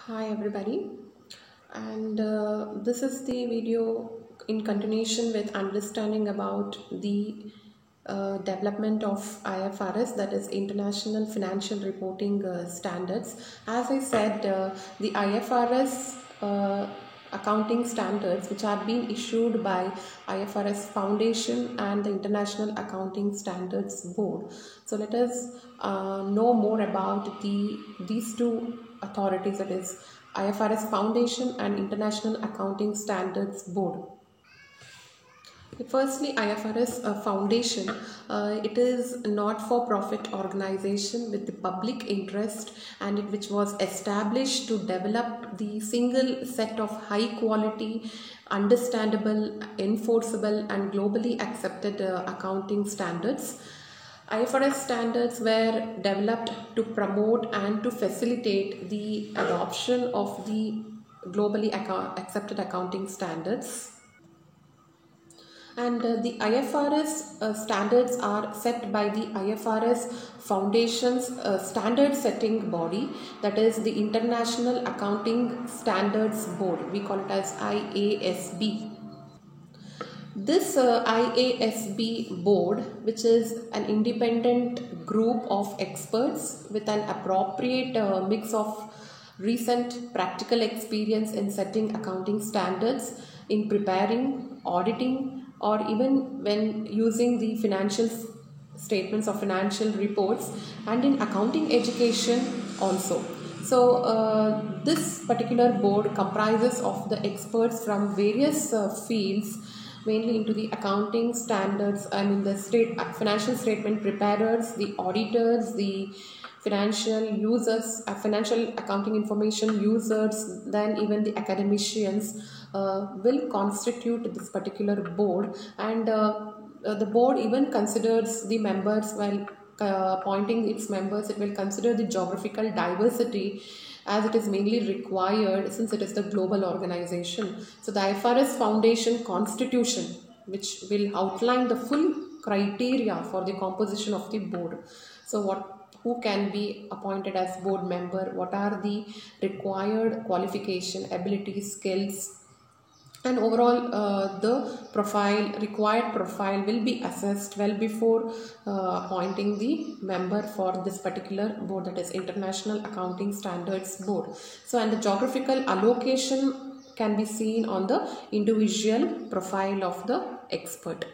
Hi everybody, and this is the video in continuation with understanding about the development of IFRS, that is International Financial Reporting Standards. As I said, the IFRS accounting standards, which are being issued by IFRS Foundation and the International Accounting Standards Board. So let us know more about these two authorities, that is IFRS Foundation and International Accounting Standards Board. Firstly, IFRS Foundation, it is not-for-profit organization with the public interest, and which was established to develop the single set of high-quality, understandable, enforceable, and globally accepted accounting standards. IFRS standards were developed to promote and to facilitate the adoption of the globally accepted accounting standards. And the IFRS standards are set by the IFRS Foundation's standard setting body, that is the International Accounting Standards Board. We call it as IASB. This IASB board, which is an independent group of experts with an appropriate mix of recent practical experience in setting accounting standards, in preparing, auditing, or even when using the financial statements or financial reports, and in accounting education also. So this particular board comprises of the experts from various fields, mainly into the accounting standards, the financial statement preparers, the auditors, the financial users, financial accounting information users, then even the academicians will constitute this particular board. And the board even considers the members, while appointing its members, it will consider the geographical diversity, as it is mainly required since it is the global organization. So the IFRS Foundation Constitution, which will outline the full criteria for the composition of the board. So who can be appointed as board member, what are the required qualification, ability, skills, and overall the required profile will be assessed well before appointing the member for this particular board, that is International Accounting Standards Board. So, and the geographical allocation can be seen on the individual profile of the expert.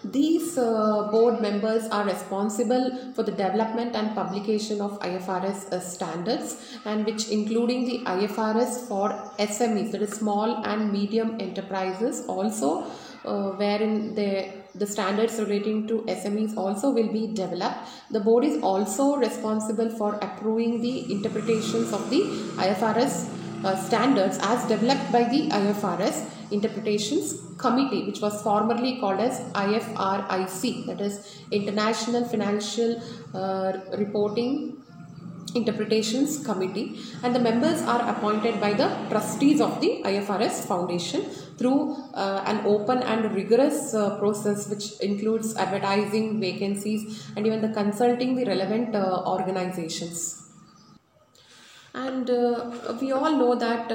These board members are responsible for the development and publication of IFRS standards, and which including the IFRS for SMEs, that is small and medium enterprises, also wherein the standards relating to SMEs also will be developed. The board is also responsible for approving the interpretations of the IFRS standards as developed by the IFRS Interpretations Committee, which was formerly called as IFRIC, that is International Financial Reporting Interpretations Committee, and the members are appointed by the trustees of the IFRS Foundation through an open and rigorous process, which includes advertising vacancies and even the consulting the relevant organizations. And we all know that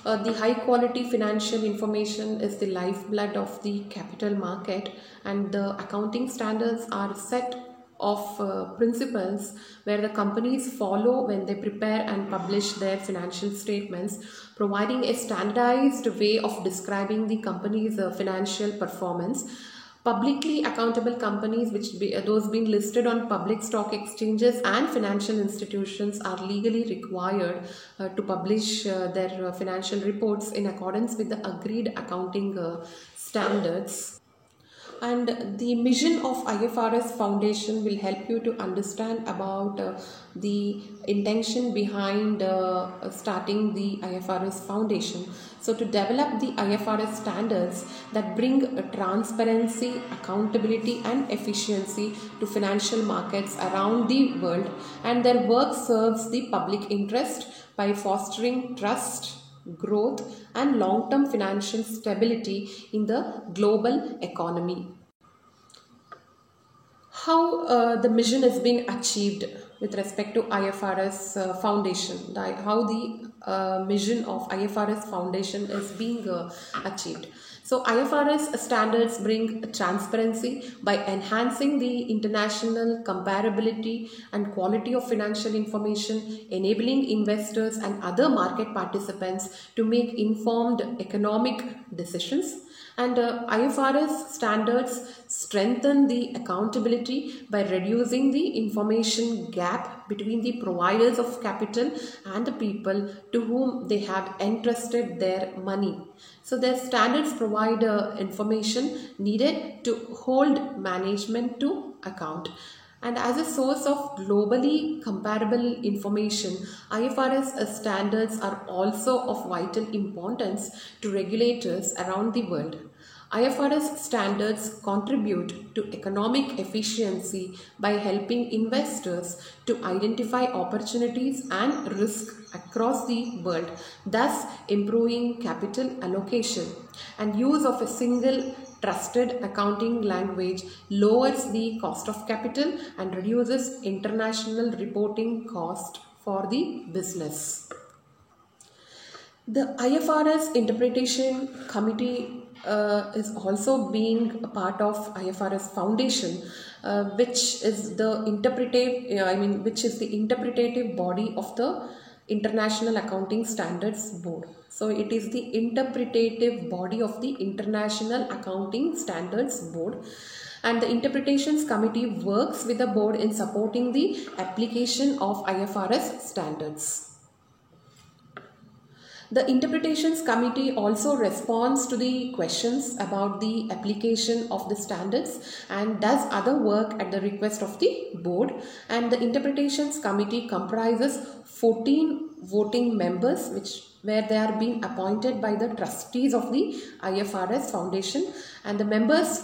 the high quality financial information is the lifeblood of the capital market, and the accounting standards are set of principles where the companies follow when they prepare and publish their financial statements, providing a standardized way of describing the company's financial performance. Publicly accountable companies, those being listed on public stock exchanges and financial institutions, are legally required to publish their financial reports in accordance with the agreed accounting standards. And the mission of IFRS Foundation will help you to understand about the intention behind starting the IFRS Foundation. So to develop the IFRS standards that bring transparency, accountability and efficiency to financial markets around the world, and their work serves the public interest by fostering trust, growth and long-term financial stability in the global economy. How the mission has been achieved? with respect to IFRS Foundation, how the mission of IFRS Foundation is being achieved. So IFRS standards bring transparency by enhancing the international comparability and quality of financial information, enabling investors and other market participants to make informed economic decisions. And IFRS standards strengthen the accountability by reducing the information gap between the providers of capital and the people to whom they have entrusted their money. So their standards provide information needed to hold management to account. And as a source of globally comparable information, IFRS standards are also of vital importance to regulators around the world. IFRS standards contribute to economic efficiency by helping investors to identify opportunities and risk across the world, thus improving capital allocation. And use of a single trusted accounting language lowers the cost of capital and reduces international reporting cost for the business. The IFRS Interpretation Committee is also being a part of IFRS Foundation, which is the interpretative body of the International Accounting Standards Board. So it is the interpretative body of the International Accounting Standards Board, and the Interpretations Committee works with the board in supporting the application of IFRS standards. The Interpretations Committee also responds to the questions about the application of the standards and does other work at the request of the board. And the Interpretations Committee comprises 14 voting members where they are being appointed by the trustees of the IFRS Foundation, and the members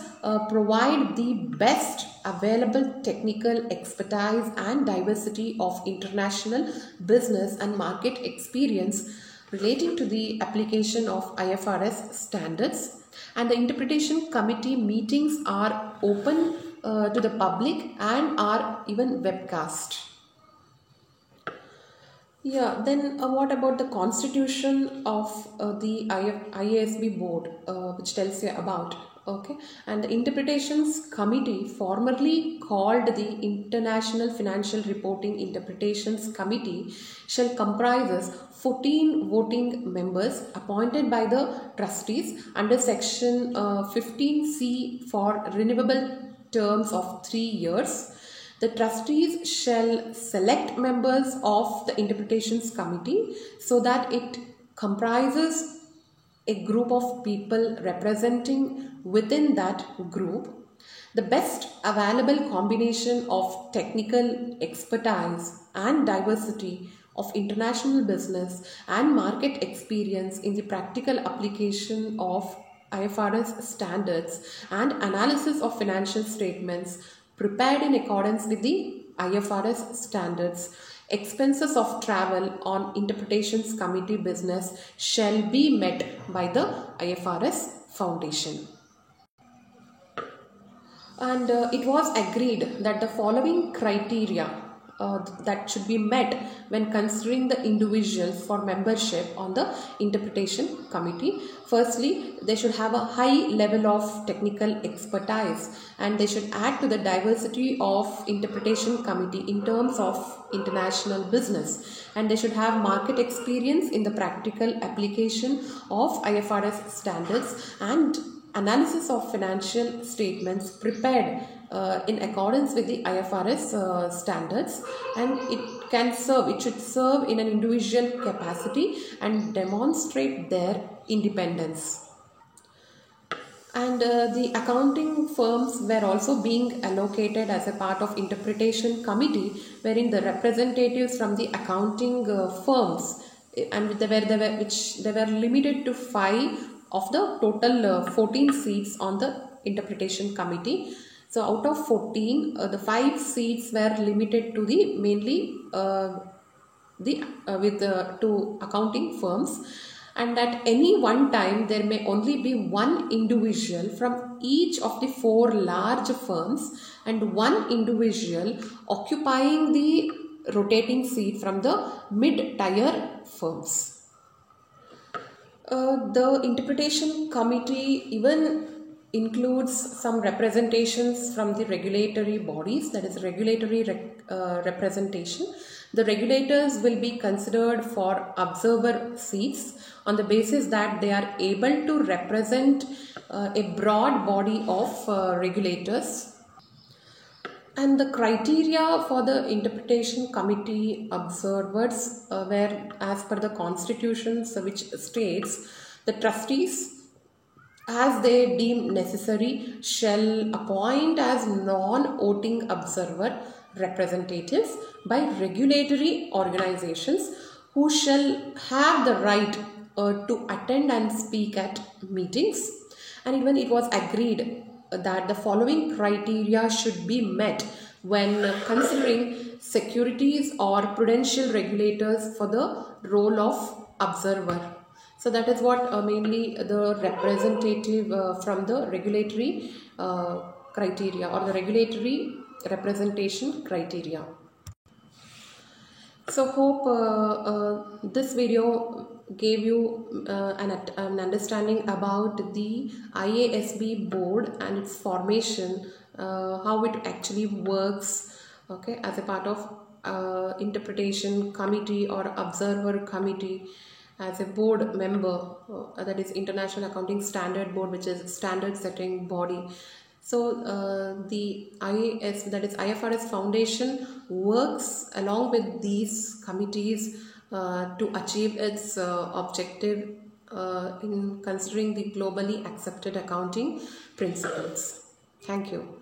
provide the best available technical expertise and diversity of international business and market experience relating to the application of IFRS standards. And the Interpretation Committee meetings are open to the public and are even webcast. Yeah, then what about the constitution of the IASB board, which tells you about? Okay, and the Interpretations Committee, formerly called the International Financial Reporting Interpretations Committee, shall comprises 14 voting members appointed by the trustees under section 15C for renewable terms of 3 years. The trustees shall select members of the Interpretations Committee so that it comprises a group of people representing within that group the best available combination of technical expertise and diversity of international business and market experience in the practical application of IFRS standards and analysis of financial statements prepared in accordance with the IFRS standards. Expenses of travel on Interpretations Committee business shall be met by the IFRS Foundation. And it was agreed that the following criteria that should be met when considering the individuals for membership on the Interpretation Committee. Firstly, they should have a high level of technical expertise, and they should add to the diversity of Interpretation Committee in terms of international business, and they should have market experience in the practical application of IFRS standards and analysis of financial statements prepared in accordance with the IFRS standards, and it should serve in an individual capacity and demonstrate their independence. And the accounting firms were also being allocated as a part of Interpretation Committee, wherein the representatives from the accounting firms, and they were limited to 5 of the total 14 seats on the Interpretation Committee. So out of 14, the 5 seats were limited to the mainly to accounting firms, and at any one time there may only be one individual from each of the 4 large firms and one individual occupying the rotating seat from the mid-tier firms. The interpretation committee even includes some representations from the regulatory bodies, that is regulatory representation. The regulators will be considered for observer seats on the basis that they are able to represent a broad body of regulators. And the criteria for the interpretation committee observers were as per the constitutions, which states the trustees, as they deem necessary, shall appoint as non-voting observer representatives by regulatory organizations who shall have the right to attend and speak at meetings. And even it was agreed that the following criteria should be met when considering securities or prudential regulators for the role of observer. So that is what mainly the representative from the regulatory criteria or the regulatory representation criteria. So hope this video gave you an understanding about the IASB board and its formation, how it actually works, okay, as a part of interpretation committee or observer committee, as a board member, that is International Accounting Standard Board, which is standard setting body. So the IAS, that is IFRS Foundation, works along with these committees to achieve its objective in considering the globally accepted accounting principles. Thank you.